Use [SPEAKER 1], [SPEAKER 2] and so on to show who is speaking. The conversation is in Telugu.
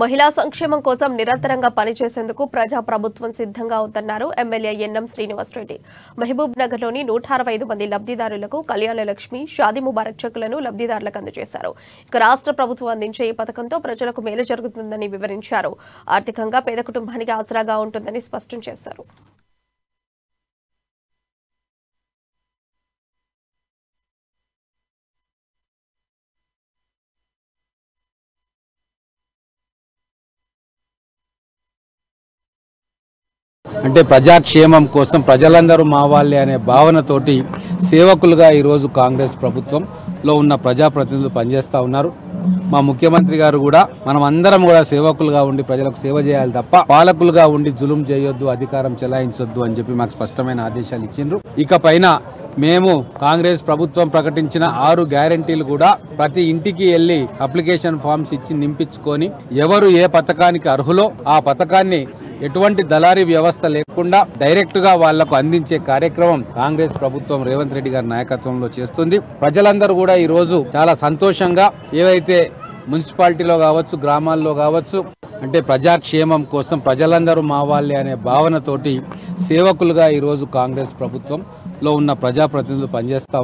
[SPEAKER 1] మహిళా సంక్షేమం కోసం నిరంతరంగా పనిచేసేందుకు ప్రజా ప్రభుత్వం సిద్ధంగా ఉందన్నారు ఎమ్మెల్యే ఎన్ఎం శ్రీనివాసరెడ్డి. మహబూబ్ నగర్లోని 165 మంది లబ్ధిదారులకు కళ్యాణ లక్ష్మి, షాదీ ముబారక్ చెక్కులను లబ్ధిదారులకు అందజేశారు. ఇక రాష్ట్ర ప్రభుత్వం అందించే ఈ పథకంతో ప్రజలకు మేలు జరుగుతుందని వివరించారు. ఆర్థికంగా పేద కుటుంబానికి ఆసరాగా ఉంటుందని స్పష్టం చేశారు.
[SPEAKER 2] అంటే ప్రజాక్షేమం కోసం ప్రజలందరూ మా వాళ్ళే అనే భావనతోటి సేవకులుగా ఈరోజు కాంగ్రెస్ ప్రభుత్వంలో ఉన్న ప్రజాప్రతినిధులు పనిచేస్తూ ఉన్నారు. మా ముఖ్యమంత్రి గారు కూడా మనం అందరం కూడా సేవకులుగా ఉండి ప్రజలకు సేవ చేయాలి తప్ప పాలకులుగా ఉండి జులుం చేయొద్దు, అధికారం చెలాయించొద్దు అని చెప్పి మాకు స్పష్టమైన ఆదేశాలు ఇచ్చిండ్రు. ఇకపైన మేము కాంగ్రెస్ ప్రభుత్వం ప్రకటించిన 6 గ్యారెంటీలు కూడా ప్రతి ఇంటికి వెళ్లి అప్లికేషన్ ఫామ్స్ ఇచ్చి నింపించుకొని ఎవరు ఏ పథకానికి అర్హులో ఆ పథకాన్ని ఎటువంటి దళారీ వ్యవస్థ లేకుండా డైరెక్ట్ గా వాళ్లకు అందించే కార్యక్రమం కాంగ్రెస్ ప్రభుత్వం రేవంత్ రెడ్డి గారి నాయకత్వంలో చేస్తుంది. ప్రజలందరూ కూడా ఈ రోజు చాలా సంతోషంగా ఏవైతే మున్సిపాలిటీలో కావచ్చు, గ్రామాల్లో కావచ్చు, అంటే ప్రజాక్షేమం కోసం ప్రజలందరూ మా వాళ్ళే అనే భావనతోటి సేవకులుగా ఈరోజు కాంగ్రెస్ ప్రభుత్వంలో ఉన్న ప్రజాప్రతినిధులు పనిచేస్తా